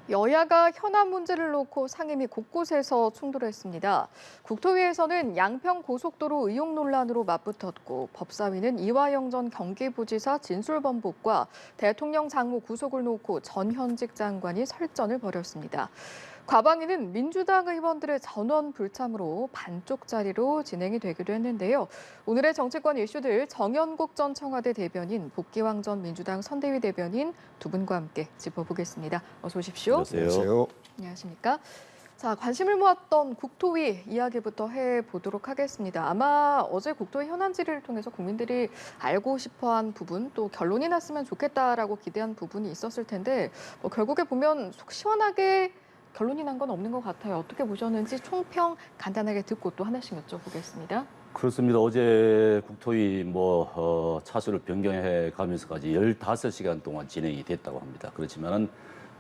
여야가 현안 문제를 놓고 상임위 곳곳에서 충돌했습니다. 국토위에서는 양평 고속도로 의혹 논란으로 맞붙었고 법사위는 이화영 전 경기부지사 진술 번복과 대통령 장모 구속을 놓고 전현직 장관이 설전을 벌였습니다. 과방위는 민주당 의원들의 전원 불참으로 반쪽짜리로 진행이 되기도 했는데요. 오늘의 정치권 이슈들 정연국 전 청와대 대변인, 복귀왕 전 민주당 선대위 대변인 두 분과 함께 짚어보겠습니다. 어서 오십시오. 안녕하세요. 안녕하십니까? 자, 관심을 모았던 국토위 이야기부터 해보도록 하겠습니다. 아마 어제 국토위 현안 질의를 통해서 국민들이 알고 싶어한 부분, 또 결론이 났으면 좋겠다라고 기대한 부분이 있었을 텐데 결국에 보면 속 시원하게 결론이 난 건 없는 것 같아요. 어떻게 보셨는지 총평 간단하게 듣고 또 하나씩 여쭤보겠습니다. 그렇습니다. 어제 국토위 차수를 변경해 가면서까지 15시간 동안 진행이 됐다고 합니다. 그렇지만은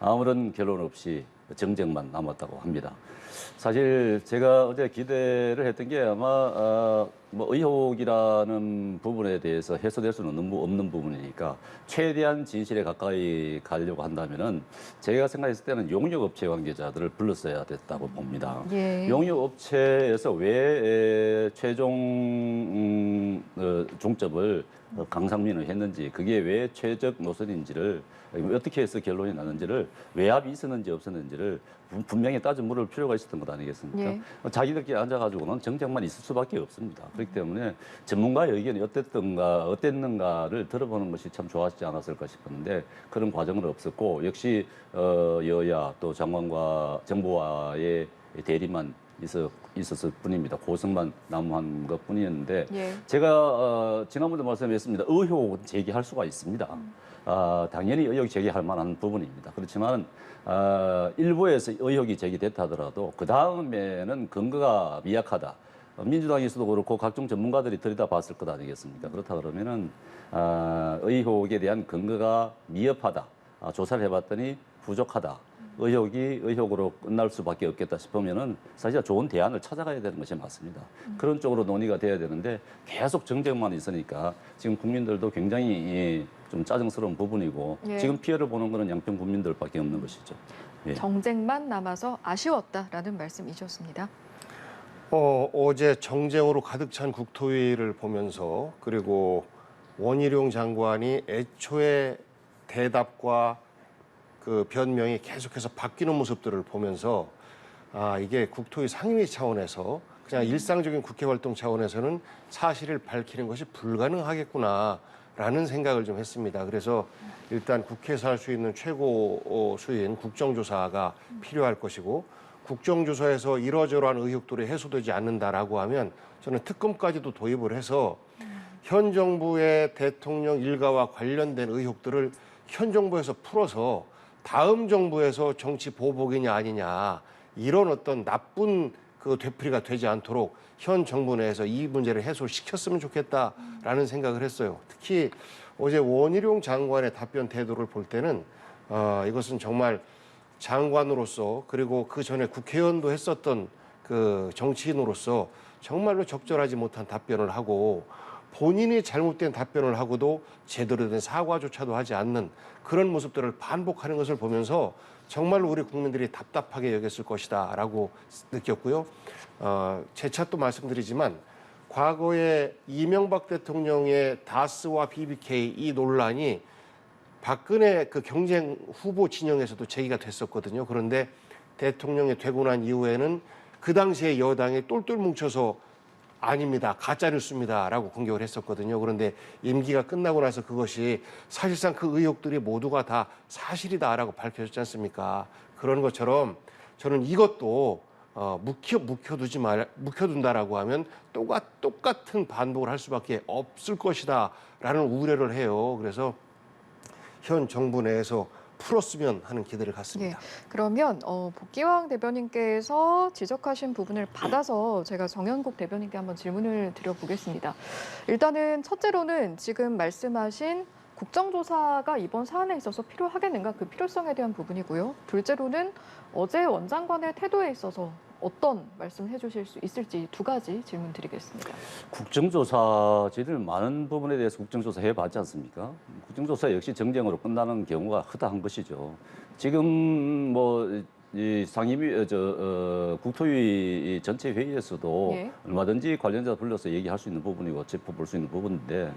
아무런 결론 없이 정쟁만 남았다고 합니다. 사실 제가 어제 기대를 했던 게 아마 의혹이라는 부분에 대해서 해소될 수는 없는 부분이니까 최대한 진실에 가까이 가려고 한다면은 제가 생각했을 때는 용역업체 관계자들을 불렀어야 됐다고 봅니다. 예. 용역업체에서 왜 최종 종점을 강상민을 했는지, 그게 왜 최적 노선인지를 어떻게 해서 결론이 나는지를, 외압이 있었는지 없었는지를 분명히 따져 물을 필요가 있었던 것 아니겠습니까? 예. 자기들끼리 앉아가지고는 정쟁만 있을 수밖에 없습니다. 그렇기 때문에 전문가의 의견이 어땠는가를 들어보는 것이 참 좋았지 않았을까 싶었는데 그런 과정은 없었고, 역시 여야 또 장관과 정부와의 대립만 있었을 뿐입니다. 고성만 난무한 것 뿐이었는데, 예. 제가 지난번에 말씀했습니다. 의혹은 제기할 수가 있습니다. 당연히 의혹 제기할 만한 부분입니다. 그렇지만 일부에서 의혹이 제기됐다 하더라도 그 다음에는 근거가 미약하다. 민주당에서도 그렇고 각종 전문가들이 들여다봤을 것 아니겠습니까? 그렇다 그러면은 의혹에 대한 근거가 미흡하다. 조사를 해봤더니 부족하다. 의혹이 의혹으로 끝날 수밖에 없겠다 싶으면은 사실 좋은 대안을 찾아가야 되는 것이 맞습니다. 그런 쪽으로 논의가 돼야 되는데 계속 정쟁만 있으니까 지금 국민들도 굉장히 좀 짜증스러운 부분이고, 예. 지금 피해를 보는 것은 양평 국민들밖에 없는 것이죠. 예. 정쟁만 남아서 아쉬웠다라는 말씀이셨습니다. 어제 정쟁으로 가득 찬 국토위를 보면서, 그리고 원희룡 장관이 애초에 대답과 그 변명이 계속해서 바뀌는 모습들을 보면서 이게 국토위 상임위 차원에서 그냥 일상적인 국회 활동 차원에서는 사실을 밝히는 것이 불가능하겠구나라는 생각을 좀 했습니다. 그래서 일단 국회에서 할 수 있는 최고 수인 국정조사가 필요할 것이고, 국정조사에서 이러저러한 의혹들이 해소되지 않는다라고 하면 저는 특검까지도 도입을 해서 현 정부의 대통령 일가와 관련된 의혹들을 현 정부에서 풀어서 다음 정부에서 정치 보복이냐 아니냐, 이런 어떤 나쁜 그 되풀이가 되지 않도록 현 정부 내에서 이 문제를 해소시켰으면 좋겠다라는 생각을 했어요. 특히 어제 원희룡 장관의 답변 태도를 볼 때는 이것은 정말 장관으로서, 그리고 그 전에 국회의원도 했었던 그 정치인으로서 정말로 적절하지 못한 답변을 하고, 본인이 잘못된 답변을 하고도 제대로 된 사과조차도 하지 않는 그런 모습들을 반복하는 것을 보면서 정말로 우리 국민들이 답답하게 여겼을 것이다라고 느꼈고요. 재차 또 말씀드리지만 과거에 이명박 대통령의 다스와 BBK 이 논란이 박근혜 그 경쟁 후보 진영에서도 제기가 됐었거든요. 그런데 대통령이 되고 난 이후에는 그 당시에 여당이 똘똘 뭉쳐서 아닙니다, 가짜뉴스입니다라고 공격을 했었거든요. 그런데 임기가 끝나고 나서 그것이 사실상 그 의혹들이 모두가 다 사실이다라고 밝혀졌지 않습니까? 그런 것처럼 저는 이것도 묵혀둔다라고 하면 똑같은 반복을 할 수밖에 없을 것이다라는 우려를 해요. 그래서 현 정부 내에서 풀었으면 하는 기대를 갖습니다. 예, 그러면 복귀왕 대변인께서 지적하신 부분을 받아서 제가 정연국 대변인께 한번 질문을 드려보겠습니다. 일단은 첫째로는 지금 말씀하신 국정조사가 이번 사안에 있어서 필요하겠는가, 그 필요성에 대한 부분이고요. 둘째로는 어제 원장관의 태도에 있어서 어떤 말씀을 해주실 수 있을지 두 가지 질문 드리겠습니다. 국정조사, 저희들 많은 부분에 대해서 국정조사 해봤지 않습니까? 국정조사 역시 정쟁으로 끝나는 경우가 허다한 것이죠. 지금 뭐 이 상임위 국토위 전체 회의에서도 예. 얼마든지 관련자 불러서 얘기할 수 있는 부분이고 짚어볼 수 있는 부분인데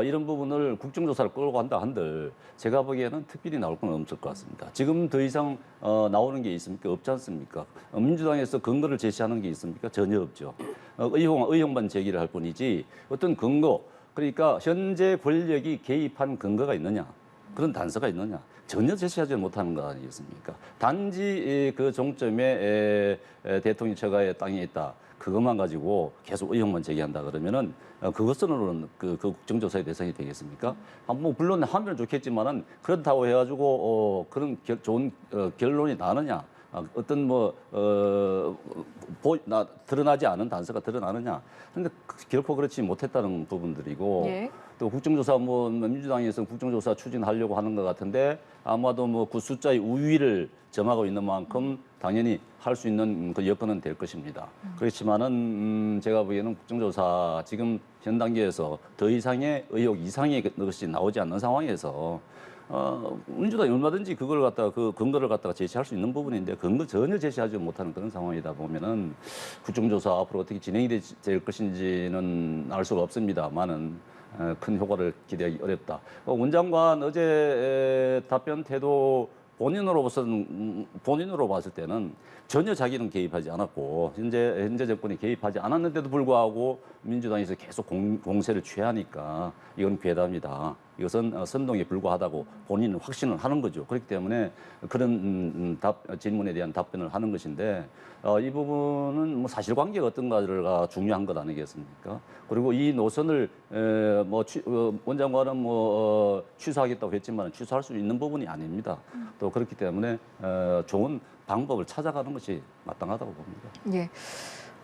이런 부분을 국정조사를 끌고 간다 한들 제가 보기에는 특별히 나올 건 없을 것 같습니다. 지금 더 이상 나오는 게 있습니까? 없지 않습니까? 민주당에서 근거를 제시하는 게 있습니까? 전혀 없죠. 의혹만 제기를 할 뿐이지 어떤 근거, 그러니까 현재 권력이 개입한 근거가 있느냐, 그런 단서가 있느냐, 전혀 제시하지 못하는 거 아니겠습니까? 단지 그 종점에 대통령 처가에 땅이 있다. 그것만 가지고 계속 의혹만 제기한다 그러면은 그것으로는 그 국정조사의 대상이 되겠습니까? 뭐 물론 하면 좋겠지만은 그렇다고 해가지고 그런 좋은 결론이 나느냐? 어떤 드러나지 않은 단서가 드러나느냐? 근데 결코 그렇지 못했다는 부분들이고. 예. 또 국정조사 민주당에서 국정조사 추진하려고 하는 것 같은데 아마도 그 숫자의 우위를 점하고 있는 만큼 당연히 할 수 있는 그 여건은 될 것입니다. 그렇지만은 제가 보기에는 국정조사 지금 현 단계에서 더 이상의 의혹 이상의 것이 나오지 않는 상황에서 민주당이 얼마든지 그걸 갖다가 그 근거를 갖다가 제시할 수 있는 부분인데 근거 전혀 제시하지 못하는 그런 상황이다 보면은 국정조사 앞으로 어떻게 진행이 될 것인지는 알 수가 없습니다만은 큰 효과를 기대하기 어렵다. 원장관 어제 답변 태도 본인으로 봤을 때는 전혀 자기는 개입하지 않았고 현재 정권이 개입하지 않았는데도 불구하고 민주당에서 계속 공세를 취하니까 이건 괴담이다. 이것은 선동에 불과하다고 본인은 확신을 하는 거죠. 그렇기 때문에 그런 질문에 대한 답변을 하는 것인데 이 부분은 뭐 사실관계가 어떤가가 중요한 것 아니겠습니까? 그리고 이 노선을 원장관은 취소하겠다고 했지만 취소할 수 있는 부분이 아닙니다. 또 그렇기 때문에 좋은 방법을 찾아가는 것이 마땅하다고 봅니다. 예.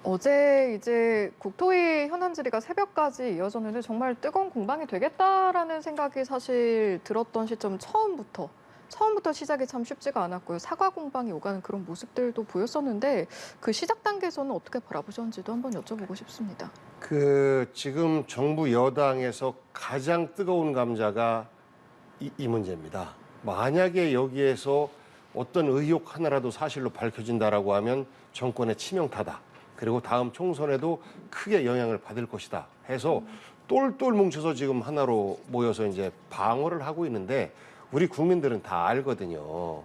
어제 이제 국토위 현안 질의가 새벽까지 이어졌는데 정말 뜨거운 공방이 되겠다라는 생각이 사실 들었던 시점 처음부터 시작이 참 쉽지가 않았고요. 사과 공방이 오가는 그런 모습들도 보였었는데 그 시작 단계에서는 어떻게 바라보셨는지도 한번 여쭤보고 싶습니다. 지금 정부 여당에서 가장 뜨거운 감자가 이 문제입니다. 만약에 여기에서 어떤 의혹 하나라도 사실로 밝혀진다라고 하면 정권의 치명타다. 그리고 다음 총선에도 크게 영향을 받을 것이다 해서 똘똘 뭉쳐서 지금 하나로 모여서 이제 방어를 하고 있는데 우리 국민들은 다 알거든요.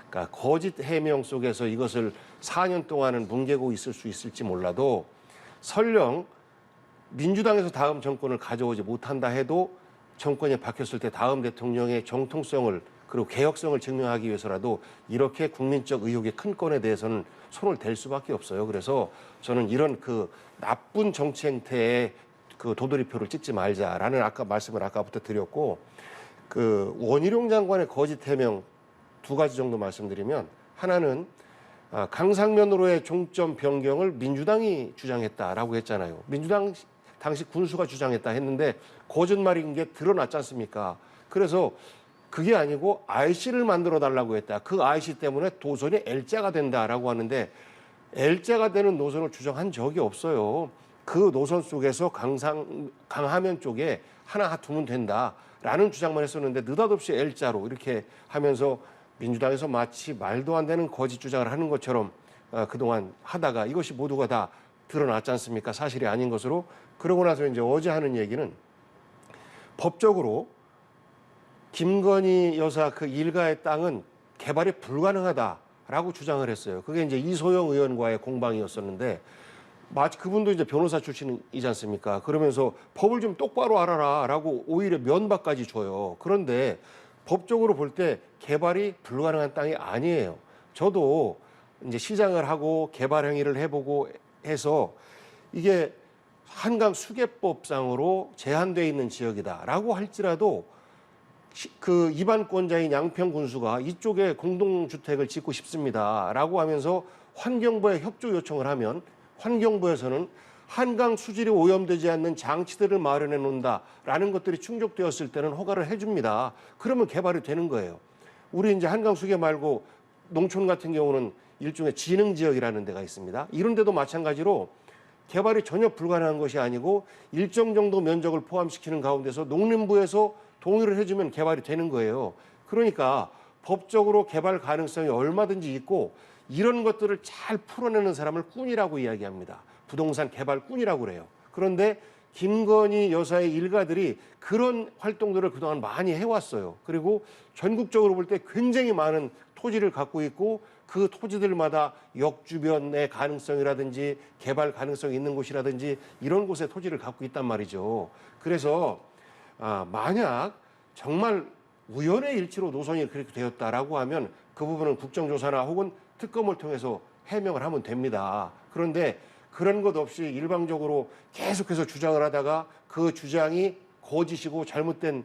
그러니까 거짓 해명 속에서 이것을 4년 동안은 뭉개고 있을 수 있을지 몰라도 설령 민주당에서 다음 정권을 가져오지 못한다 해도 정권이 바뀌었을 때 다음 대통령의 정통성을 그리고 개혁성을 증명하기 위해서라도 이렇게 국민적 의혹의 큰 건에 대해서는 손을 댈 수밖에 없어요. 그래서 저는 이런 그 나쁜 정치 행태에 그 도돌이표를 찍지 말자라는 말씀을 아까부터 드렸고 그 원희룡 장관의 거짓 해명 두 가지 정도 말씀드리면 하나는 강상면으로의 종점 변경을 민주당이 주장했다라고 했잖아요. 민주당 당시 군수가 주장했다 했는데 거짓말인 게 드러났지 않습니까? 그래서 그게 아니고 IC를 만들어 달라고 했다. 그 IC 때문에 도선이 L자가 된다라고 하는데 L자가 되는 노선을 주장한 적이 없어요. 그 노선 속에서 강하면 쪽에 하나 두면 된다라는 주장만 했었는데 느닷없이 L자로 이렇게 하면서 민주당에서 마치 말도 안 되는 거짓 주장을 하는 것처럼 그동안 하다가 이것이 모두가 다 드러났지 않습니까? 사실이 아닌 것으로. 그러고 나서 이제 어제 하는 얘기는 법적으로 김건희 여사 그 일가의 땅은 개발이 불가능하다라고 주장을 했어요. 그게 이제 이소영 의원과의 공방이었었는데 마치 그분도 이제 변호사 출신이지 않습니까? 그러면서 법을 좀 똑바로 알아라라고 오히려 면박까지 줘요. 그런데 법적으로 볼 때 개발이 불가능한 땅이 아니에요. 저도 이제 시장을 하고 개발 행위를 해보고 해서 이게 한강 수계법상으로 제한되어 있는 지역이다라고 할지라도 그 이반권자인 양평군수가 이쪽에 공동주택을 짓고 싶습니다라고 하면서 환경부에 협조 요청을 하면 환경부에서는 한강 수질이 오염되지 않는 장치들을 마련해 놓는다라는 것들이 충족되었을 때는 허가를 해줍니다. 그러면 개발이 되는 거예요. 우리 이제 한강 수계 말고 농촌 같은 경우는 일종의 진흥지역이라는 데가 있습니다. 이런 데도 마찬가지로 개발이 전혀 불가능한 것이 아니고 일정 정도 면적을 포함시키는 가운데서 농림부에서 동의를 해주면 개발이 되는 거예요. 그러니까 법적으로 개발 가능성이 얼마든지 있고 이런 것들을 잘 풀어내는 사람을 꾼이라고 이야기합니다. 부동산 개발꾼이라고 그래요. 그런데 김건희 여사의 일가들이 그런 활동들을 그동안 많이 해왔어요. 그리고 전국적으로 볼 때 굉장히 많은 토지를 갖고 있고 그 토지들마다 역주변의 가능성이라든지 개발 가능성이 있는 곳이라든지 이런 곳에 토지를 갖고 있단 말이죠. 그래서 만약 정말 우연의 일치로 노선이 그렇게 되었다라고 하면 그 부분은 국정조사나 혹은 특검을 통해서 해명을 하면 됩니다. 그런데 그런 것 없이 일방적으로 계속해서 주장을 하다가 그 주장이 거짓이고 잘못된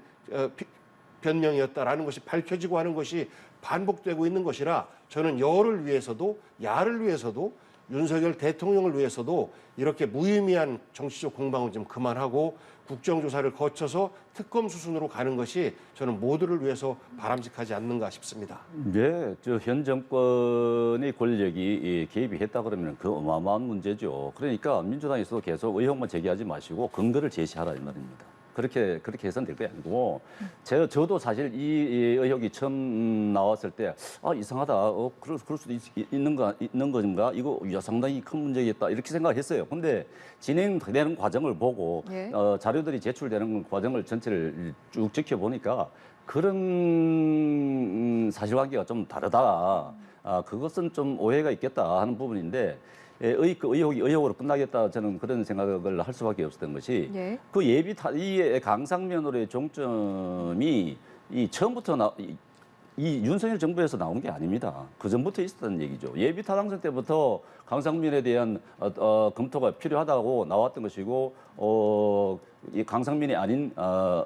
변명이었다라는 것이 밝혀지고 하는 것이 반복되고 있는 것이라 저는 여를 위해서도 야를 위해서도 윤석열 대통령을 위해서도 이렇게 무의미한 정치적 공방을 좀 그만하고 국정조사를 거쳐서 특검 수순으로 가는 것이 저는 모두를 위해서 바람직하지 않는가 싶습니다. 네, 저 현 정권의 권력이 개입이 했다 그러면 그 어마어마한 문제죠. 그러니까 민주당에서도 계속 의혹만 제기하지 마시고 근거를 제시하라 이 말입니다. 그렇게 해서는 될 게 아니고 저도 사실 이 의혹이 처음 나왔을 때 이상하다. 그럴 수도 있는 건가? 이거 상당히 큰 문제겠다. 이렇게 생각했어요. 근데 진행되는 과정을 보고 예. 자료들이 제출되는 과정을 전체를 쭉 지켜보니까 그런 사실관계가 좀 다르다. 그것은 좀 오해가 있겠다 하는 부분인데 그 의혹이 의혹으로 끝나겠다 저는 그런 생각을 할 수밖에 없었던 것이 예. 그 이 강상면으로의 종점이 처음부터 이 윤석열 정부에서 나온 게 아닙니다. 그 전부터 있었던 얘기죠. 예비 타당성 때부터 강상면에 대한 검토가 필요하다고 나왔던 것이고 이 강상면이 아닌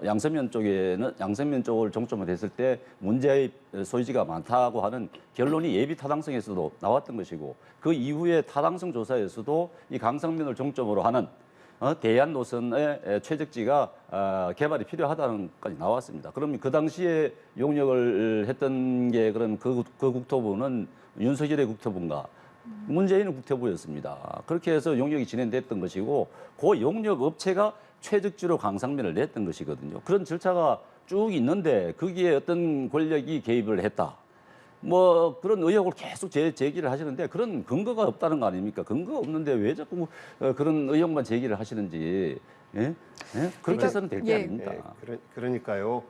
양서면 쪽을 종점을 했을 때 문제의 소지가 많다고 하는 결론이 예비 타당성에서도 나왔던 것이고 그 이후에 타당성 조사에서도 이 강상면을 종점으로 하는 대안 노선의 최적지가 개발이 필요하다는 것까지 나왔습니다. 그러면 그 당시에 용역을 했던 게 그런 그 국토부는 윤석열의 국토부인가 문재인의 국토부였습니다. 그렇게 해서 용역이 진행됐던 것이고 그 용역 업체가 최적지로 강상면을 냈던 것이거든요. 그런 절차가 쭉 있는데 거기에 어떤 권력이 개입을 했다. 뭐 그런 의혹을 계속 제기를 하시는데 그런 근거가 없다는 거 아닙니까? 근거가 없는데 왜 자꾸 그런 의혹만 제기를 하시는지 예? 예? 그렇게 해서는 될 게 예. 아닙니다. 그러니까요.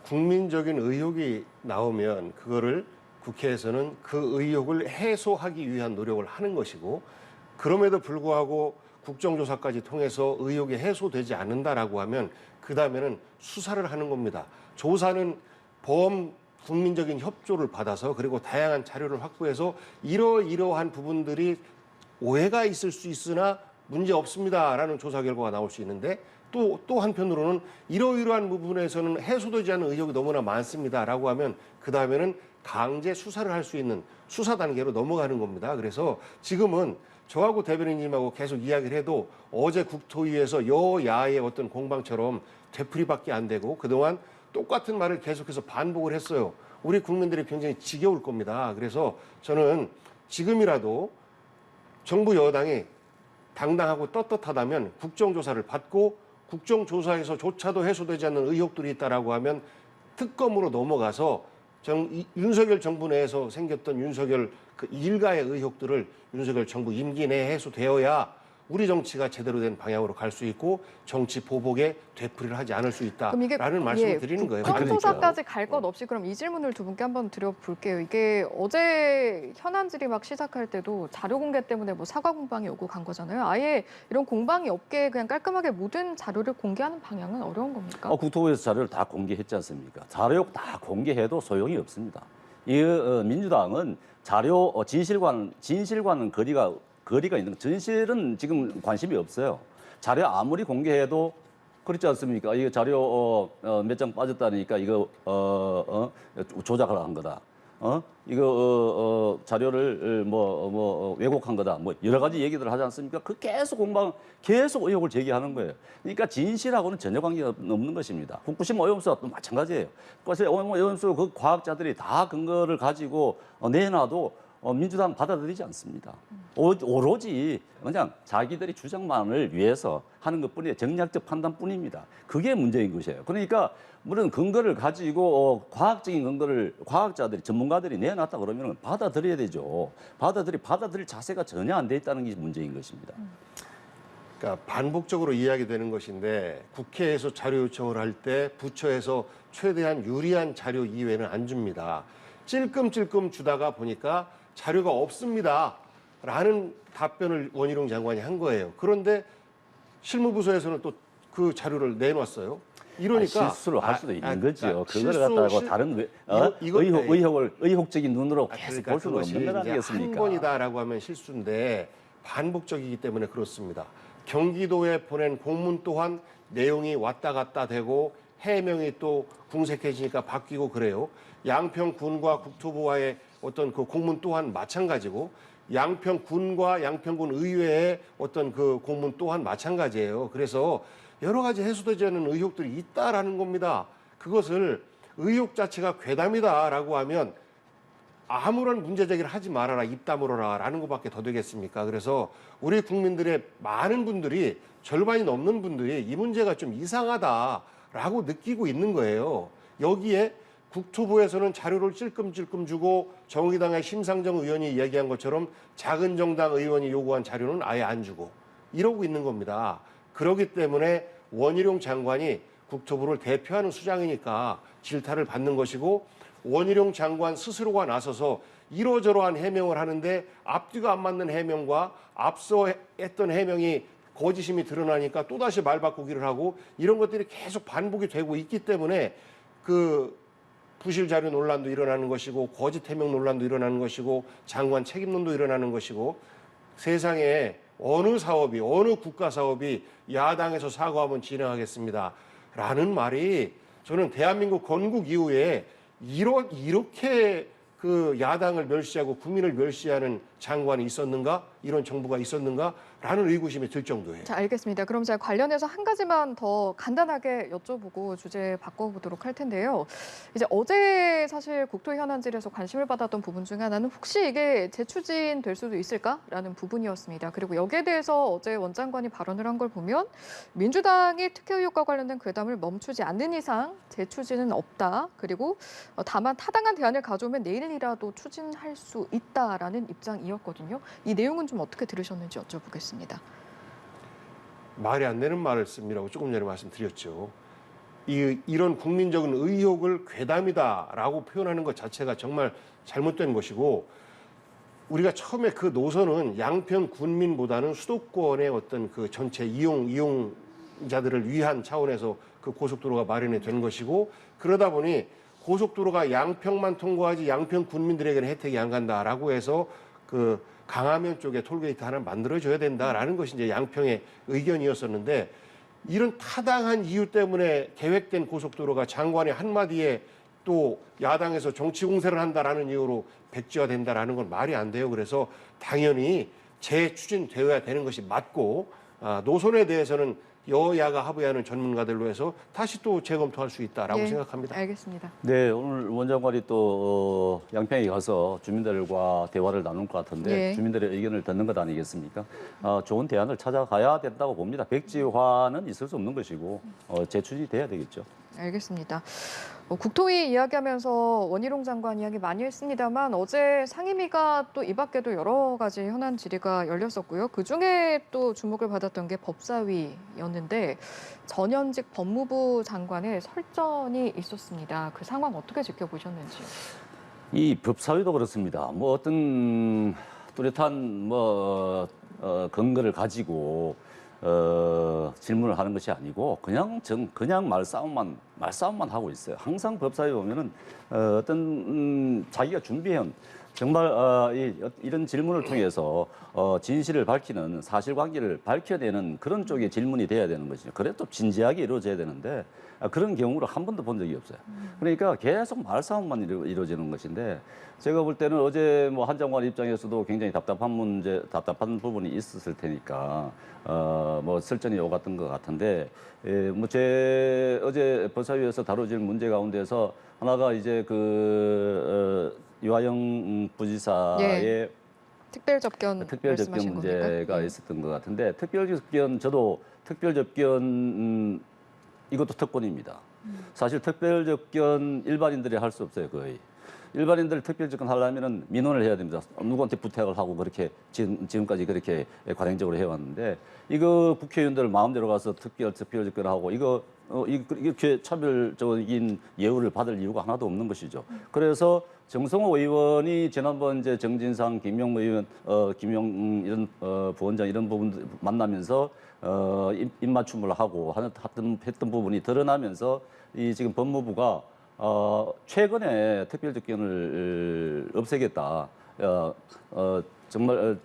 국민적인 의혹이 나오면 그거를 국회에서는 그 의혹을 해소하기 위한 노력을 하는 것이고 그럼에도 불구하고 국정조사까지 통해서 의혹이 해소되지 않는다라고 하면 그 다음에는 수사를 하는 겁니다. 조사는 국민적인 협조를 받아서 그리고 다양한 자료를 확보해서 이러이러한 부분들이 오해가 있을 수 있으나 문제 없습니다라는 조사 결과가 나올 수 있는데 또 한편으로는 이러이러한 부분에서는 해소되지 않은 의혹이 너무나 많습니다라고 하면 그 다음에는 강제 수사를 할 수 있는 수사 단계로 넘어가는 겁니다. 그래서 지금은 저하고 대변인님하고 계속 이야기를 해도 어제 국토위에서 여야의 어떤 공방처럼 되풀이밖에 안 되고 그동안 똑같은 말을 계속해서 반복을 했어요. 우리 국민들이 굉장히 지겨울 겁니다. 그래서 저는 지금이라도 정부 여당이 당당하고 떳떳하다면 국정조사를 받고 국정조사에서조차도 해소되지 않는 의혹들이 있다라고 하면 특검으로 넘어가서 윤석열 정부 내에서 생겼던 윤석열 그 일가의 의혹들을 윤석열 정부 임기 내에 해소되어야 우리 정치가 제대로 된 방향으로 갈 수 있고 정치 보복에 되풀이를 하지 않을 수 있다라는 말씀을 드리는 거예요. 국정조사까지 갈 것 없이 그럼 이 질문을 두 분께 한번 드려볼게요. 이게 어제 현안질이 막 시작할 때도 자료 공개 때문에 뭐 사과 공방이 오고 간 거잖아요. 아예 이런 공방이 없게 그냥 깔끔하게 모든 자료를 공개하는 방향은 어려운 겁니까? 국토부에서 자료를 다 공개했지 않습니까? 자료 다 공개해도 소용이 없습니다. 이 민주당은 자료 진실과는 거리가 있는 진실은 지금 관심이 없어요. 자료 아무리 공개해도 그렇지 않습니까? 이거 자료 몇 장 빠졌다니까 이거 조작을 한 거다. 이거 자료를 왜곡한 거다. 뭐 여러 가지 얘기들을 하지 않습니까? 그 계속 의혹을 제기하는 거예요. 그러니까 진실하고는 전혀 관계가 없는 것입니다. 후쿠시마 오염수와 또 마찬가지예요. 그래서 오염수 그 과학자들이 다 근거를 가지고 내놔도 민주당 받아들이지 않습니다. 오로지 그냥 자기들이 주장만을 위해서 하는 것뿐이에요. 정략적 판단뿐입니다. 그게 문제인 것이에요. 그러니까 물론 근거를 가지고 과학적인 근거를 과학자들이 전문가들이 내놨다 그러면 받아들여야 되죠. 받아들일 자세가 전혀 안 돼 있다는 게 문제인 것입니다. 그러니까 반복적으로 이야기되는 것인데 국회에서 자료 요청을 할 때 부처에서 최대한 유리한 자료 이외에는 안 줍니다. 찔끔찔끔 주다가 보니까 자료가 없습니다. 라는 답변을 원희룡 장관이 한 거예요. 그런데 실무부서에서는 또 그 자료를 내놨어요. 이러니까 실수를 할 수도 있는 거죠. 그걸 실수, 갖다가 다른 의혹적인 눈으로 계속 그러니까 볼 수는 없는 것 한 아니겠습니까? 번이다라고 하면 실수인데 반복적이기 때문에 그렇습니다. 경기도에 보낸 공문 또한 내용이 왔다 갔다 되고 해명이 또 궁색해지니까 바뀌고 그래요. 양평군과 국토부와의 어떤 그 공문 또한 마찬가지고 양평군과 양평군 의회의 어떤 그 공문 또한 마찬가지예요. 그래서 여러 가지 해소되지 않는 의혹들이 있다라는 겁니다. 그것을 의혹 자체가 괴담이다라고 하면 아무런 문제 제기를 하지 말아라, 입 다물어라 라는 것밖에 더 되겠습니까? 그래서 우리 국민들의 많은 분들이 절반이 넘는 분들이 이 문제가 좀 이상하다라고 느끼고 있는 거예요. 여기에 국토부에서는 자료를 찔끔찔끔 주고 정의당의 심상정 의원이 이야기한 것처럼 작은 정당 의원이 요구한 자료는 아예 안 주고 이러고 있는 겁니다. 그렇기 때문에 원희룡 장관이 국토부를 대표하는 수장이니까 질타를 받는 것이고 원희룡 장관 스스로가 나서서 이러저러한 해명을 하는데 앞뒤가 안 맞는 해명과 앞서 했던 해명이 거짓임이 드러나니까 또다시 말 바꾸기를 하고 이런 것들이 계속 반복이 되고 있기 때문에 그 부실 자료 논란도 일어나는 것이고 거짓 해명 논란도 일어나는 것이고 장관 책임론도 일어나는 것이고 세상에 어느 사업이 어느 국가 사업이 야당에서 사과하면 진행하겠습니다 라는 말이 저는 대한민국 건국 이후에 이렇게 그 야당을 멸시하고 국민을 멸시하는 장관이 있었는가? 이런 정부가 있었는가? 라는 의구심이 들 정도예요. 자, 알겠습니다. 그럼 제가 관련해서 한 가지만 더 간단하게 여쭤보고 주제 바꿔보도록 할 텐데요. 이제 어제 사실 국토 현안질에서 관심을 받았던 부분 중에 하나는 혹시 이게 재추진 될 수도 있을까라는 부분이었습니다. 그리고 여기에 대해서 어제 원 장관이 발언을 한 걸 보면 민주당이 특혜 의혹과 관련된 괴담을 멈추지 않는 이상 재추진은 없다. 그리고 다만 타당한 대안을 가져오면 내일이라도 추진할 수 있다라는 입장이었거든요. 이 내용은 좀 어떻게 들으셨는지 여쭤보겠습니다. 말이 안 되는 말씀이라고 조금 전에 말씀드렸죠. 이런 국민적인 의혹을 괴담이다라고 표현하는 것 자체가 정말 잘못된 것이고 우리가 처음에 그 노선은 양평 군민보다는 수도권의 어떤 그 전체 이용자들을 위한 차원에서 그 고속도로가 마련이 된 것이고 그러다 보니 고속도로가 양평만 통과하지 양평 군민들에게는 혜택이 안 간다라고 해서 그 강화면 쪽에 톨게이트 하나 만들어줘야 된다라는 것이 이제 양평의 의견이었었는데 이런 타당한 이유 때문에 계획된 고속도로가 장관의 한마디에 또 야당에서 정치 공세를 한다라는 이유로 백지화된다라는 건 말이 안 돼요. 그래서 당연히 재추진되어야 되는 것이 맞고 노선에 대해서는 여야가 합의하는 전문가들로 해서 다시 또 재검토할 수 있다라고 예, 생각합니다. 알겠습니다. 네, 오늘 원 장관이 또 양평에 가서 주민들과 대화를 나눌 것 같은데 예. 주민들의 의견을 듣는 것 아니겠습니까? 좋은 대안을 찾아가야 된다고 봅니다. 백지화는 있을 수 없는 것이고 재추진이 돼야 되겠죠. 알겠습니다. 국토위 이야기하면서 원희룡 장관 이야기 많이 했습니다만 어제 상임위가 또 이 밖에도 여러 가지 현안 질의가 열렸었고요. 그중에 또 주목을 받았던 게 법사위였는데 전현직 법무부 장관의 설전이 있었습니다. 그 상황 어떻게 지켜보셨는지요? 이 법사위도 그렇습니다. 뭐 어떤 뚜렷한 근거를 가지고 질문을 하는 것이 아니고 그냥 말싸움만 하고 있어요. 항상 법사위 보면은 어떤 자기가 준비해온 정말 이런 질문을 통해서 진실을 밝히는 사실관계를 밝혀내는 그런 쪽의 질문이 돼야 되는 것이죠. 그래 또 진지하게 이루어져야 되는데 그런 경우를 한 번도 본 적이 없어요. 그러니까 계속 말싸움만 이루어지는 것인데 제가 볼 때는 어제 뭐 한 장관 입장에서도 굉장히 답답한 부분이 있었을 테니까 뭐 설전이 오갔던 것 같은데 뭐 제 어제 법사위에서 다뤄질 문제 가운데서 하나가 이제 이화영 부지사의 특별 접견 특별 접견 말씀하신 문제가 겁니까? 예. 있었던 것 같은데 특별 접견 저도 특별 접견 이것도 특권입니다. 사실 특별 접견 일반인들이 할 수 없어요 거의. 일반인들 특별 접견 하려면은 민원을 해야 됩니다. 누구한테 부탁을 하고 그렇게 지금까지 그렇게 관행적으로 해왔는데 이거 국회의원들 마음대로 가서 특별 접견을 하고 이거 이렇게 차별적인 예우를 받을 이유가 하나도 없는 것이죠. 그래서 정성호 의원이 지난번 이제 정진상, 김용무 의원, 이런 부원장 이런 부분들 만나면서 입맞춤을 하고 했던 부분이 드러나면서 이 지금 법무부가 최근에 특별접견을 없애겠다. 정말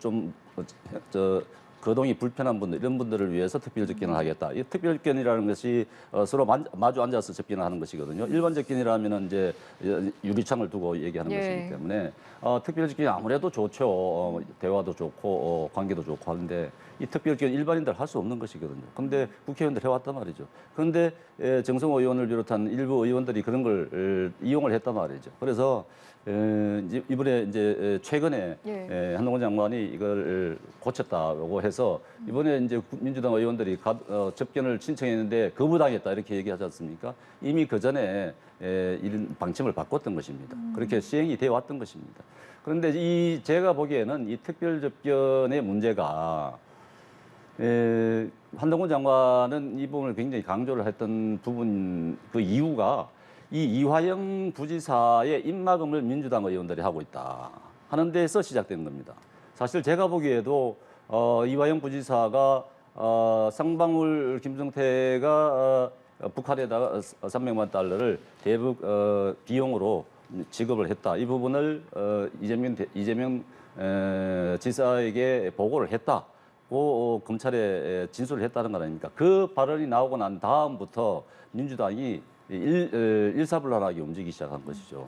거동이 불편한 분들 이런 분들을 위해서 특별접견을 하겠다. 이 특별접견이라는 것이 서로 마주 앉아서 접견을 하는 것이거든요. 일반 접견이라면은 이제 유리창을 두고 얘기하는 것이기 때문에 특별접견이 아무래도 좋죠. 대화도 좋고 관계도 좋고 하는데 이 특별접견 일반인들 할 수 없는 것이거든요. 근데 국회의원들 해왔단 말이죠. 그런데 정성호 의원을 비롯한 일부 의원들이 그런 걸 이용을 했단 말이죠. 그래서 이번에 이제 최근에 한동훈 장관이 이걸 고쳤다고 해서 이번에 이제 민주당 의원들이 접견을 신청했는데 거부당했다 이렇게 얘기하지 않습니까? 이미 그 전에 이런 방침을 바꿨던 것입니다. 그렇게 시행이 되어 왔던 것입니다. 그런데 제가 보기에는 이 특별 접견의 문제가 한동훈 장관은 이 부분을 굉장히 강조를 했던 부분 그 이유가 이 이화영 부지사의 입막음을 민주당 의원들이 하고 있다 하는 데서 시작된 겁니다. 사실 제가 보기에도 이화영 부지사가 쌍방울 김성태가 북한에다가 300만 달러를 대북 비용으로 지급을 했다. 이 부분을 이재명 지사에게 보고를 했다. 검찰에 진술을 했다는 거 아닙니까? 그 발언이 나오고 난 다음부터 민주당이 일사불란하게 움직이기 시작한 것이죠.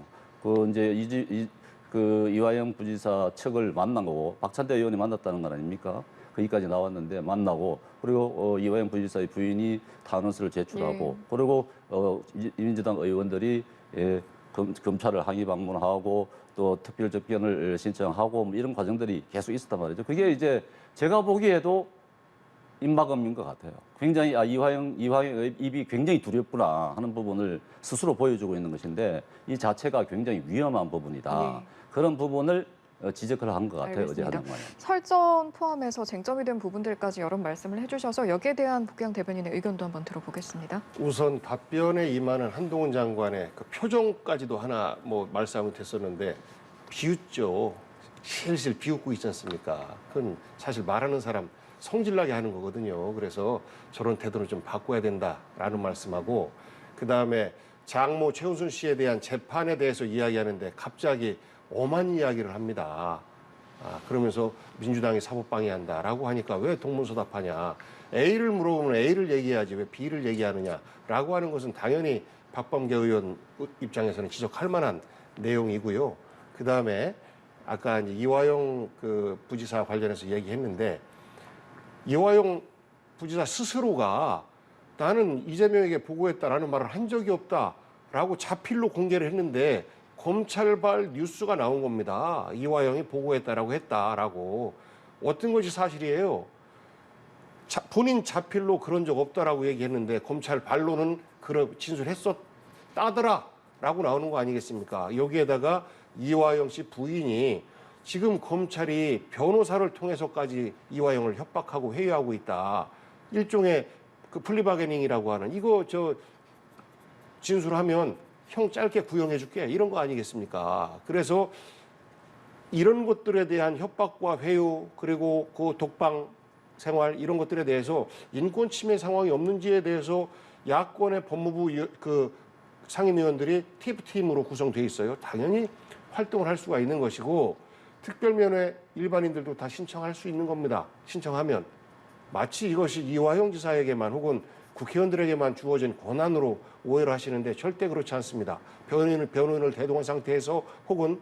그 이화영 부지사 측을 만난 거고 박찬대 의원이 만났다는 거 아닙니까? 거기까지 나왔는데 만나고 그리고 이화영 부지사의 부인이 탄원서를 제출하고 그리고 민주당 의원들이 검찰을 항의 방문하고 또 특별 접견을 신청하고 뭐 이런 과정들이 계속 있었단 말이죠. 그게 이제 제가 보기에도 입막음인 것 같아요. 굉장히 이화영의 입이 굉장히 두렵구나 하는 부분을 스스로 보여주고 있는 것인데 이 자체가 굉장히 위험한 부분이다. 그런 부분을 지적을 한 것 같아요. 알겠습니다. 어제 한동안에. 설전 포함해서 쟁점이 된 부분들까지 여러 말씀을 해주셔서 여기에 대한 박규영 대변인의 의견도 한번 들어보겠습니다. 우선 답변에 임하는 한동훈 장관의 그 표정까지도 하나 뭐 말씀 못했었는데 비웃죠. 실실 비웃고 있지 않습니까? 그건 사실 말하는 사람 성질나게 하는 거거든요. 그래서 저런 태도는 좀 바꿔야 된다라는 말씀하고 그다음에 장모 최은순 씨에 대한 재판에 대해서 이야기하는데 갑자기 엄한 이야기를 합니다. 그러면서 민주당이 사법방해한다라고 하니까 왜 동문서답하냐. A를 물어보면 A를 얘기해야지 왜 B를 얘기하느냐라고 하는 것은 당연히 박범계 의원 입장에서는 지적할 만한 내용이고요. 그다음에 아까 이제 이화영 그 부지사 관련해서 얘기했는데 이화영 부지사 스스로가 나는 이재명에게 보고했다라는 말을 한 적이 없다라고 자필로 공개를 했는데 검찰발 뉴스가 나온 겁니다. 이화영이 보고했다라고 했다라고. 어떤 것이 사실이에요? 본인 자필로 그런 적 없다라고 얘기했는데 검찰 발로는 그런 진술했었다더라라고 나오는 거 아니겠습니까? 여기에다가 이화영 씨 부인이 지금 검찰이 변호사를 통해서까지 이화영을 협박하고 회유하고 있다. 일종의 그 플리바게닝이라고 하는 이거 진술하면 형 짧게 구형해줄게 이런 거 아니겠습니까? 그래서 이런 것들에 대한 협박과 회유 그리고 그 독방 생활 이런 것들에 대해서 인권 침해 상황이 없는지에 대해서 야권의 법무부 그 상임위원들이 TF팀으로 구성돼 있어요. 당연히 활동을 할 수가 있는 것이고 특별면회 일반인들도 다 신청할 수 있는 겁니다. 신청하면 마치 이것이 이화영 지사에게만 혹은 국회의원들에게만 주어진 권한으로 오해를 하시는데 절대 그렇지 않습니다. 변호인을 대동한 상태에서 혹은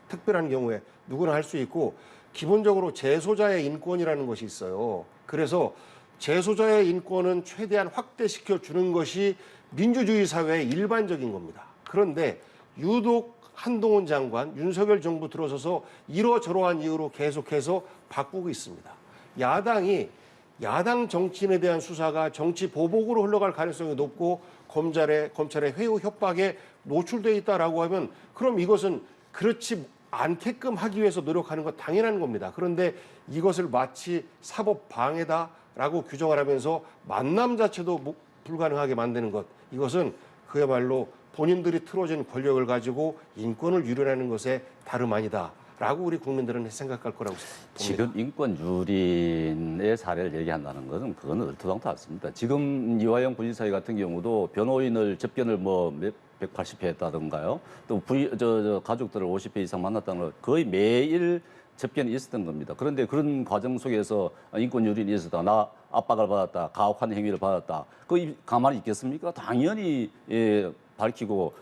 특별한 경우에 누구나 할 수 있고 기본적으로 재소자의 인권이라는 것이 있어요. 그래서 재소자의 인권은 최대한 확대시켜 주는 것이 민주주의 사회의 일반적인 겁니다. 그런데 유독 한동훈 장관, 윤석열 정부 들어서서 이러저러한 이유로 계속해서 바꾸고 있습니다. 야당이 야당 정치인에 대한 수사가 정치 보복으로 흘러갈 가능성이 높고 검찰의 회유 협박에 노출돼 있다라고 하면 그럼 이것은 그렇지 않게끔 하기 위해서 노력하는 건 당연한 겁니다. 그런데 이것을 마치 사법 방해다라고 규정을 하면서 만남 자체도 불가능하게 만드는 것, 이것은 그야말로 본인들이 틀어진 권력을 가지고 인권을 유린하는 것에 다름 아니다라고 우리 국민들은 생각할 거라고 봅니다. 지금 인권 유린의 사례를 얘기한다는 것은 그건 얼토당토 않습니다. 지금 이화영 부지사 같은 경우도 변호인을 접견을 180회 했다던가요. 또 가족들을 50회 이상 만났다는 걸 거의 매일 접견이 있었던 겁니다. 그런데 그런 과정 속에서 인권 유린이 있었다, 나 압박을 받았다, 가혹한 행위를 받았다, 거의 가만히 있겠습니까? 당연히 밝히고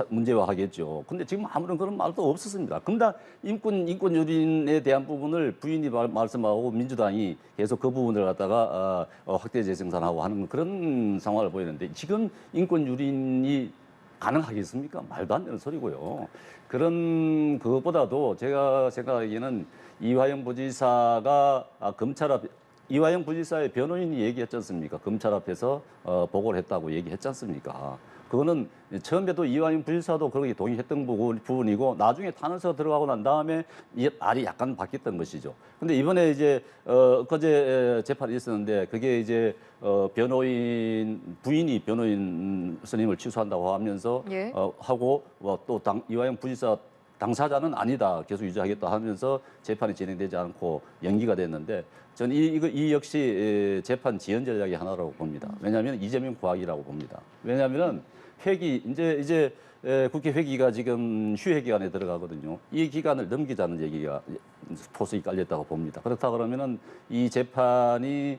문제화하겠죠. 근데 지금 아무런 그런 말도 없었습니다. 근데 인권 유린에 대한 부분을 부인이 말씀하고 민주당이 계속 그 부분을 갖다가 확대 재생산하고 하는 그런 상황을 보이는데 지금 인권 유린이 가능하겠습니까? 말도 안 되는 소리고요. 그런 그것보다도 제가 생각하기에는 이화영 부지사가 이화영 부지사의 변호인이 얘기했지 않습니까? 검찰 앞에서 보고를 했다고 얘기했지 않습니까? 그거는 처음에도 이화영 부지사도 그렇게 동의했던 부분이고 나중에 탄원서가 들어가고 난 다음에 말이 약간 바뀌었던 것이죠. 근데 이번에 이제 엊그제 재판이 있었는데 그게 이제 부인이 변호인 스님을 취소한다고 하면서 예. 하고 또 이화영 부지사 당사자는 아니다 계속 유지하겠다 하면서 재판이 진행되지 않고 연기가 됐는데 저는 이 역시 재판 지연 전략의 하나라고 봅니다. 왜냐하면 이재명 구하기라고 봅니다. 왜냐하면 이제 국회 회기가 지금 휴회 기간에 들어가거든요. 이 기간을 넘기자는 얘기가 포석이 깔렸다고 봅니다. 그렇다 그러면은 이 재판이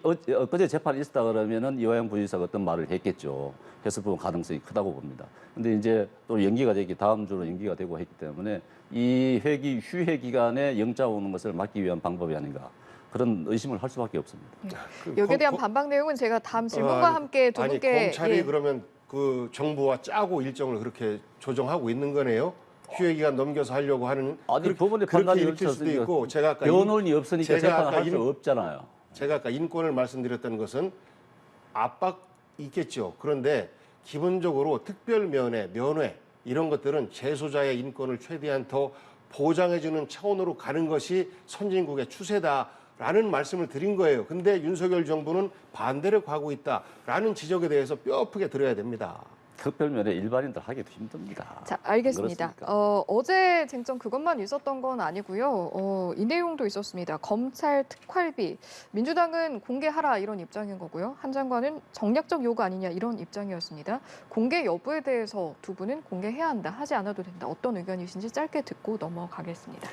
엊그제 재판이 있었다 그러면은 이화영 부지사가 어떤 말을 했겠죠. 했을 부분 가능성이 크다고 봅니다. 근데 이제 또 연기가 다음 주로 연기가 되고 했기 때문에 이 휴회 기간에 영장 오는 것을 막기 위한 방법이 아닌가. 그런 의심을 할 수밖에 없습니다. 여기에 대한 반박 내용은 제가 다음 질문과 함께 두 분께 검찰이 그러면 그 정부와 짜고 일정을 그렇게 조정하고 있는 거네요. 휴회 기간 넘겨서 하려고 하는 법원의 그렇게 판단이 일으킬 수도 없었으니까 있고 제가 아까 변론이 없으니까 제가 재판을 아까 할 수 없잖아요. 제가 아까 인권을 말씀드렸던 것은 압박 있겠죠. 그런데 기본적으로 특별면회, 면회 이런 것들은 재소자의 인권을 최대한 더 보장해주는 차원으로 가는 것이 선진국의 추세다라는 말씀을 드린 거예요. 근데 윤석열 정부는 반대로 가고 있다라는 지적에 대해서 뼈아프게 들어야 됩니다. 특별면에 일반인들 하기도 힘듭니다. 자, 알겠습니다. 그렇습니까? 어제 쟁점 그것만 있었던 건 아니고요. 이 내용도 있었습니다. 검찰 특활비. 민주당은 공개하라 이런 입장인 거고요. 한 장관은 정략적 요구 아니냐 이런 입장이었습니다. 공개 여부에 대해서 두 분은 공개해야 한다, 하지 않아도 된다. 어떤 의견이신지 짧게 듣고 넘어가겠습니다.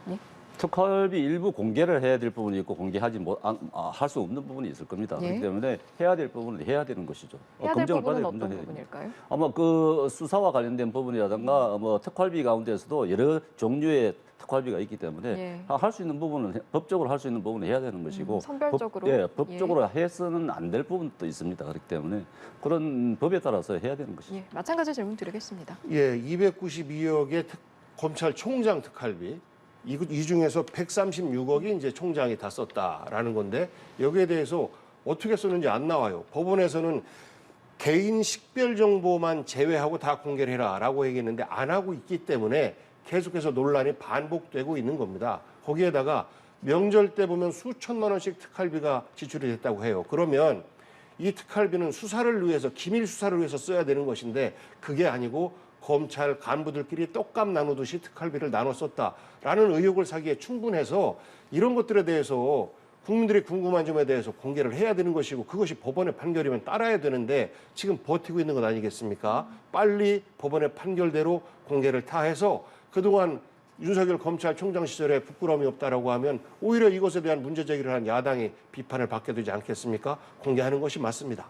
네. 특활비 일부 공개를 해야 될 부분이 있고 공개하지 할 수 없는 부분이 있을 겁니다. 예. 그렇기 때문에 해야 될 부분은 해야 되는 것이죠. 해야 될 검증을 부분은 받아야 어떤 검증해야 부분일까요? 아마 그 수사와 관련된 부분이라든가 특활비 가운데서도 여러 종류의 특활비가 있기 때문에 예. 할 수 있는 부분은 법적으로 할 수 있는 부분은 해야 되는 것이고 선별적으로? 법적으로 해서는 안 될 부분도 있습니다. 그렇기 때문에 그런 법에 따라서 해야 되는 것이죠. 예, 마찬가지 질문 드리겠습니다. 예, 292억의 검찰총장 특활비. 이 중에서 136억이 이제 총장이 다 썼다라는 건데 여기에 대해서 어떻게 썼는지 안 나와요. 법원에서는 개인 식별 정보만 제외하고 다 공개를 해라라고 얘기했는데 안 하고 있기 때문에 계속해서 논란이 반복되고 있는 겁니다. 거기에다가 명절 때 보면 수천만 원씩 특활비가 지출이 됐다고 해요. 그러면 이 특활비는 수사를 위해서 기밀 수사를 위해서 써야 되는 것인데 그게 아니고 검찰 간부들끼리 떡값 나누듯이 특활비를 나눠 썼다라는 의혹을 사기에 충분해서 이런 것들에 대해서 국민들이 궁금한 점에 대해서 공개를 해야 되는 것이고 그것이 법원의 판결이면 따라야 되는데 지금 버티고 있는 것 아니겠습니까? 빨리 법원의 판결대로 공개를 다 해서 그동안 윤석열 검찰총장 시절에 부끄러움이 없다라고 하면 오히려 이것에 대한 문제 제기를 한 야당이 비판을 받게 되지 않겠습니까? 공개하는 것이 맞습니다.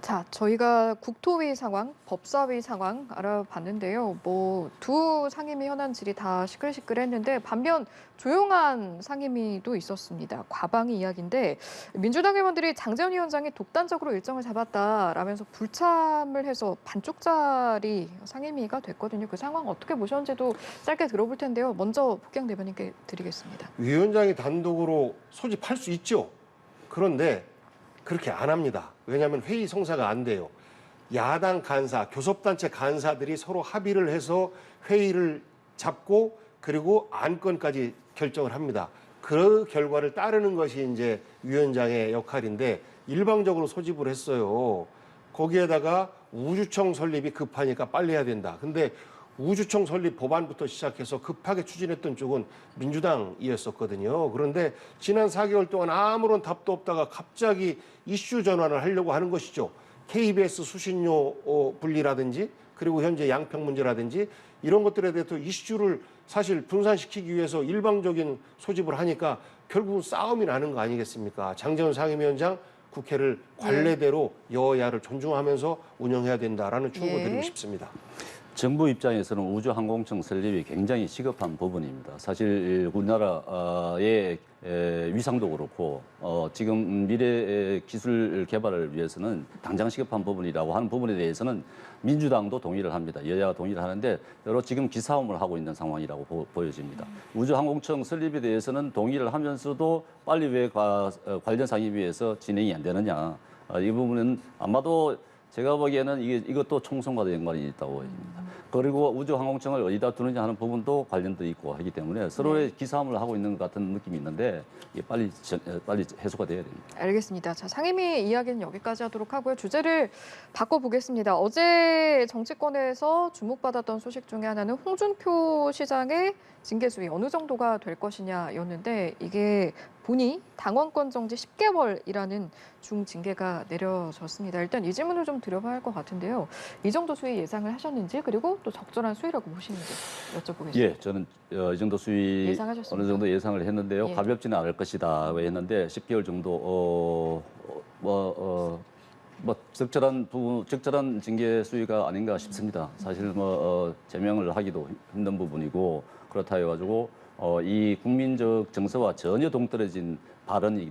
자, 저희가 국토위 상황, 법사위 상황 알아봤는데요. 뭐 두 상임위 현안 질이 다 시끌시끌했는데 반면 조용한 상임위도 있었습니다. 과방위 이야기인데 민주당 의원들이 장재원 위원장이 독단적으로 일정을 잡았다라면서 불참을 해서 반쪽짜리 상임위가 됐거든요. 그 상황 어떻게 보셨는지도 짧게 들어볼 텐데요. 먼저 복경 대변인께 드리겠습니다. 위원장이 단독으로 소집할 수 있죠. 그런데 그렇게 안 합니다. 왜냐하면 회의 성사가 안 돼요. 야당 간사, 교섭단체 간사들이 서로 합의를 해서 회의를 잡고 그리고 안건까지 결정을 합니다. 그 결과를 따르는 것이 이제 위원장의 역할인데 일방적으로 소집을 했어요. 거기에다가 우주청 설립이 급하니까 빨리 해야 된다. 근데 우주청 설립 법안부터 시작해서 급하게 추진했던 쪽은 민주당이었었거든요. 그런데 지난 4개월 동안 아무런 답도 없다가 갑자기 이슈 전환을 하려고 하는 것이죠. KBS 수신료 분리라든지 그리고 현재 양평 문제라든지 이런 것들에 대해서 이슈를 사실 분산시키기 위해서 일방적인 소집을 하니까 결국은 싸움이 나는 거 아니겠습니까? 장재원 상임위원장 국회를 관례대로 여야를 존중하면서 운영해야 된다라는 충고 드리고 싶습니다. 정부 입장에서는 우주항공청 설립이 굉장히 시급한 부분입니다. 사실 우리나라의 위상도 그렇고 지금 미래 기술 개발을 위해서는 당장 시급한 부분이라고 하는 부분에 대해서는 민주당도 동의를 합니다. 여야가 동의를 하는데 여러 지금 기싸움을 하고 있는 상황이라고 보여집니다. 우주항공청 설립에 대해서는 동의를 하면서도 빨리 왜 관련 상임위에서 진행이 안 되느냐. 이 부분은 아마도 제가 보기에는 이것도 총선과도 연관이 있다고 보입니다. 그리고 우주항공청을 어디다 두느냐 하는 부분도 관련도 있고 하기 때문에 서로의 기싸움을 하고 있는 것 같은 느낌이 있는데 이게 빨리 해소가 돼야 됩니다. 알겠습니다. 자, 상임위 이야기는 여기까지 하도록 하고요. 주제를 바꿔보겠습니다. 어제 정치권에서 주목받았던 소식 중에 하나는 홍준표 시장의 징계 수위 어느 정도가 될 것이냐였는데 이게 본이 당원권 정지 10개월이라는 중징계가 내려졌습니다. 일단 이 질문을 좀 드려봐야 할 것 같은데요. 이 정도 수위 예상을 하셨는지 그리고 또 적절한 수위라고 보시는지 여쭤보겠습니다. 예, 저는 이 정도 수위 예상하셨습니까? 어느 정도 예상을 했는데요. 예. 가볍지는 않을 것이다 했는데 10개월 정도 적절한 징계 수위가 아닌가 싶습니다. 사실 제명을 하기도 힘든 부분이고 그렇다 해가지고 이 국민적 정서와 전혀 동떨어진 발언이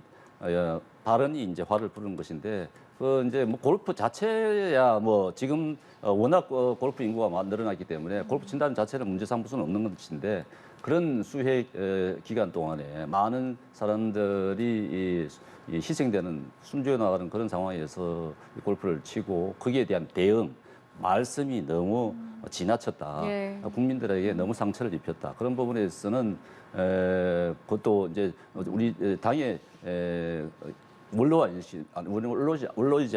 이제 화를 부르는 것인데 그 이제 뭐 골프 자체야 뭐 지금 워낙 골프 인구가 늘어났기 때문에 골프 친다는 자체는 문제 삼을 수는 없는 것인데 그런 수해 기간 동안에 많은 사람들이 이 희생되는 숨져 나가는 그런 상황에서 골프를 치고 거기에 대한 대응 말씀이 너무 지나쳤다. 예. 국민들에게 너무 상처를 입혔다. 그런 부분에서는 그것도 이제 우리 당의 원로이지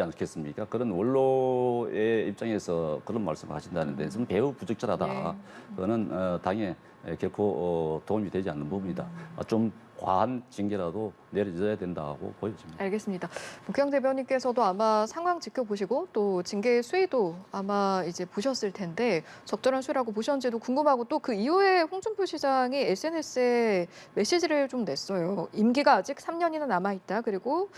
않겠습니까? 그런 원로의 입장에서 그런 말씀을 하신다는 데는 매우 부적절하다. 예. 그거는 당에 결코 도움이 되지 않는 부분이다. 좀 과한 징계라도 내려져야 된다고 보여집니다. 알겠습니다. 복경 대변인께서도 아마 상황 지켜보시고 또 징계 수위도 아마 이제 보셨을 텐데 적절한 수위라고 보셨는지도 궁금하고 또 그 이후에 홍준표 시장이 SNS에 메시지를 좀 냈어요. 임기가 아직 3년이나 남아있다. 그리고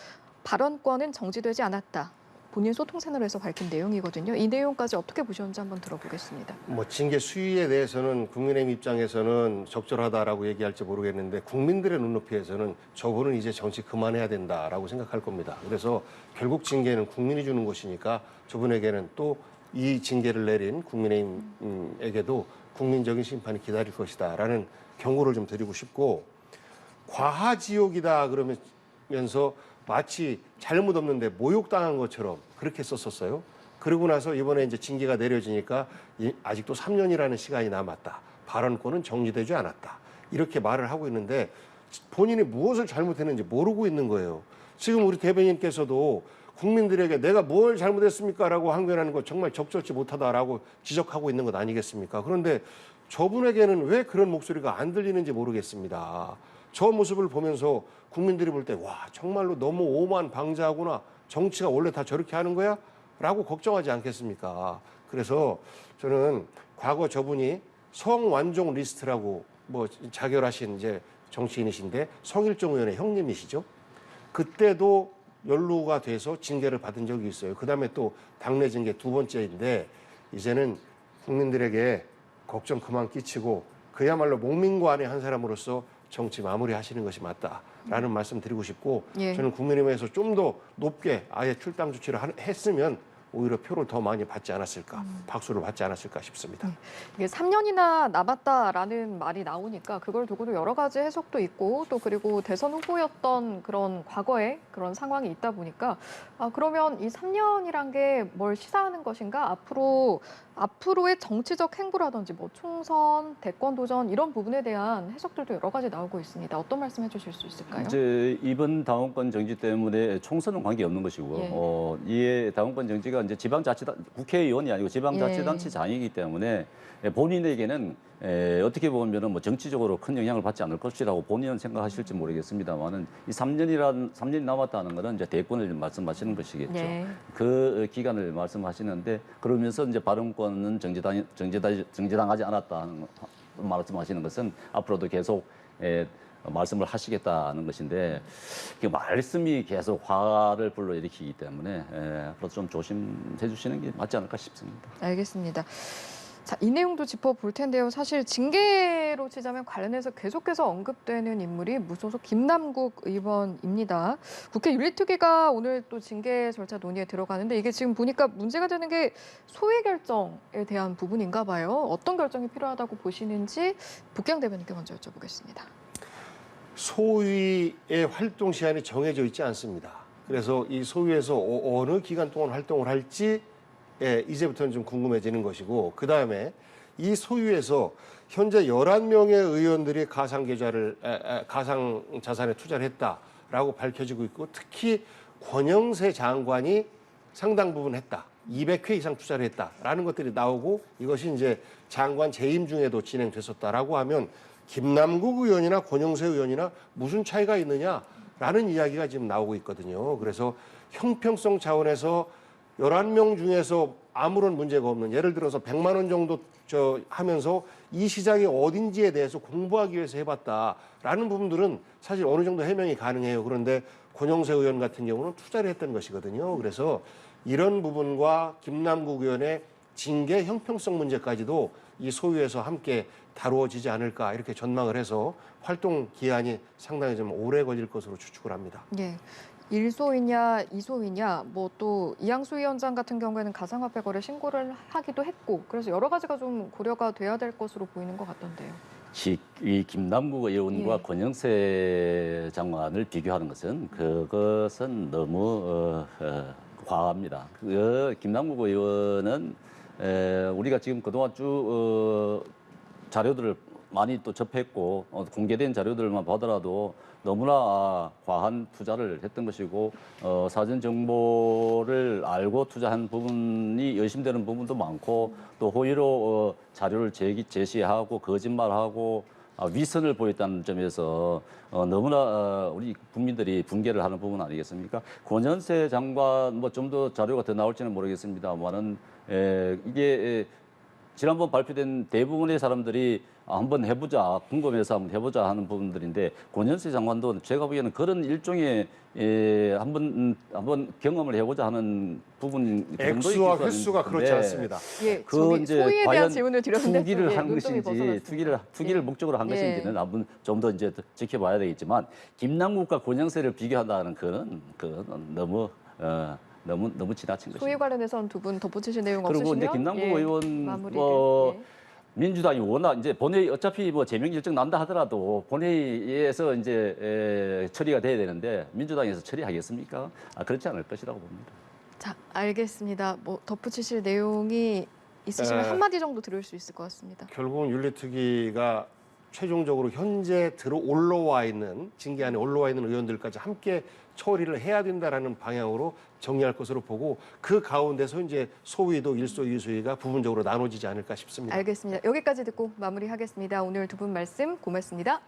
발언권은 정지되지 않았다. 본인 소통 채널에서 밝힌 내용이거든요. 이 내용까지 어떻게 보셨는지 한번 들어보겠습니다. 뭐 징계 수위에 대해서는 국민의힘 입장에서는 적절하다라고 얘기할지 모르겠는데 국민들의 눈높이에서는 저분은 이제 정치 그만해야 된다라고 생각할 겁니다. 그래서 결국 징계는 국민이 주는 것이니까 저분에게는 또 이 징계를 내린 국민의힘에게도 국민적인 심판이 기다릴 것이다라는 경고를 좀 드리고 싶고 과하지옥이다 그러면서 마치 잘못 없는데 모욕당한 것처럼 그렇게 썼었어요. 그러고 나서 이번에 이제 징계가 내려지니까 아직도 3년이라는 시간이 남았다. 발언권은 정지되지 않았다. 이렇게 말을 하고 있는데 본인이 무엇을 잘못했는지 모르고 있는 거예요. 지금 우리 대변인께서도 국민들에게 내가 뭘 잘못했습니까? 라고 항변하는 거 정말 적절치 못하다라고 지적하고 있는 것 아니겠습니까? 그런데 저분에게는 왜 그런 목소리가 안 들리는지 모르겠습니다. 저 모습을 보면서 국민들이 볼 때 와 정말로 너무 오만 방자하구나. 정치가 원래 다 저렇게 하는 거야? 라고 걱정하지 않겠습니까? 그래서 저는 과거 저분이 성완종 리스트라고 뭐 자결하신 이제 정치인이신데 성일종 의원의 형님이시죠. 그때도 연루가 돼서 징계를 받은 적이 있어요. 그다음에 또 당내 징계 두 번째인데 이제는 국민들에게 걱정 그만 끼치고 그야말로 목민관의 한 사람으로서 정치 마무리하시는 것이 맞다라는 말씀 드리고 싶고 예. 저는 국민의힘에서 좀 더 높게 아예 출당 조치를 했으면 오히려 표를 더 많이 받지 않았을까, 박수를 받지 않았을까 싶습니다. 이게 3년이나 남았다라는 말이 나오니까 그걸 두고도 여러 가지 해석도 있고 또 그리고 대선 후보였던 그런 과거에 그런 상황이 있다 보니까 그러면 이 3년이란 게 뭘 시사하는 것인가? 앞으로의 정치적 행보라든지 뭐 총선, 대권 도전 이런 부분에 대한 해석들도 여러 가지 나오고 있습니다. 어떤 말씀 해주실 수 있을까요? 이제 이번 당원권 정지 때문에 총선은 관계 없는 것이고요. 이에 당원권 정지가 이제 지방자치단 국회의원이 아니고 지방자치단체장이기 때문에 본인에게는 어떻게 보면은 뭐 정치적으로 큰 영향을 받지 않을 것이라고 본인은 생각하실지 모르겠습니다만은 이 3년이 남았다는 것은 이제 대권을 말씀하시는 것이겠죠. 네. 그 기간을 말씀하시는데 그러면서 이제 발언권은 정지당하지 않았다는 말씀하시는 것은 앞으로도 계속 말씀을 하시겠다는 것인데 그 말씀이 계속 화를 불러일으키기 때문에 앞으로 좀 조심해 주시는 게 맞지 않을까 싶습니다. 알겠습니다. 자, 이 내용도 짚어볼 텐데요. 사실 징계로 치자면 관련해서 계속해서 언급되는 인물이 무소속 김남국 의원입니다. 국회 윤리특위가 오늘 또 징계 절차 논의에 들어가는데 이게 지금 보니까 문제가 되는 게 소위 결정에 대한 부분인가 봐요. 어떤 결정이 필요하다고 보시는지 북경 대변인께 먼저 여쭤보겠습니다. 소위의 활동 시한이 정해져 있지 않습니다. 그래서 이 소위에서 어느 기간 동안 활동을 할지 이제부터는 좀 궁금해지는 것이고 그다음에 이 소위에서 현재 11명의 의원들이 가상 자산에 투자를 했다라고 밝혀지고 있고 특히 권영세 장관이 상당 부분 했다. 200회 이상 투자를 했다라는 것들이 나오고 이것이 이제 장관 재임 중에도 진행됐었다라고 하면 김남국 의원이나 권영세 의원이나 무슨 차이가 있느냐라는 이야기가 지금 나오고 있거든요. 그래서 형평성 차원에서 11명 중에서 아무런 문제가 없는 예를 들어서 100만 원 정도 하면서 이 시장이 어딘지에 대해서 공부하기 위해서 해봤다라는 부분들은 사실 어느 정도 해명이 가능해요. 그런데 권영세 의원 같은 경우는 투자를 했던 것이거든요. 그래서 이런 부분과 김남국 의원의 징계 형평성 문제까지도 이 소위에서 함께 다루어지지 않을까 이렇게 전망을 해서 활동 기한이 상당히 좀 오래 걸릴 것으로 추측을 합니다. 예. 1소이냐, 2소이냐, 뭐 또 이양수 위원장 같은 경우에는 가상화폐 거래 신고를 하기도 했고, 그래서 여러 가지가 좀 고려가 돼야 될 것으로 보이는 것 같던데요. 이 김남국 의원과 예. 권영세 장관을 비교하는 것은 그것은 너무 과합니다. 김남국 의원은 우리가 지금 그동안 쭉 자료들을 많이 또 접했고 공개된 자료들만 보더라도 너무나 과한 투자를 했던 것이고 사전 정보를 알고 투자한 부분이 의심되는 부분도 많고 또 호의로 자료를 제시하고 거짓말하고 위선을 보였다는 점에서 너무나 우리 국민들이 분개를 하는 부분 아니겠습니까? 권현세 장관 뭐 좀 더 자료가 더 나올지는 모르겠습니다만은 이게 지난번 발표된 대부분의 사람들이 한번 해보자, 궁금해서 한번 해보자 하는 부분들인데 권현세 장관도 제가 보기에는 그런 일종의 한번 경험을 해보자 하는 부분 액수와 횟수가 그렇지 않습니다. 예, 그 이제 소위에 대한 과연 질문을 드렸는데 투기를 한 눈동이 것인지 벗어났습니다. 투기를 목적으로 한 예. 것인지는 한번 좀 더 이제 지켜봐야 되겠지만 김남국과 권영세를 비교한다는 그는 너무 지나친 소위 것입니다. 관련해서는 두 분 덧붙이실 내용 그리고 없으시면 이제 김남국 의원 마무리를. 민주당이 워낙 이제 본회의 어차피 뭐 제명 결정 난다 하더라도 본회의에서 이제 처리가 돼야 되는데 민주당에서 처리하겠습니까? 그렇지 않을 것이라고 봅니다. 자, 알겠습니다. 뭐 덧붙이실 내용이 있으시면 한마디 정도 들을 수 있을 것 같습니다. 결국은 윤리특위가 최종적으로 현재 올라와 있는 징계안에 올라와 있는 의원들까지 함께 처리를 해야 된다라는 방향으로 정리할 것으로 보고 그 가운데서 이제 소위도 1소, 2소위가 부분적으로 나눠지지 않을까 싶습니다. 알겠습니다. 여기까지 듣고 마무리하겠습니다. 오늘 두 분 말씀 고맙습니다.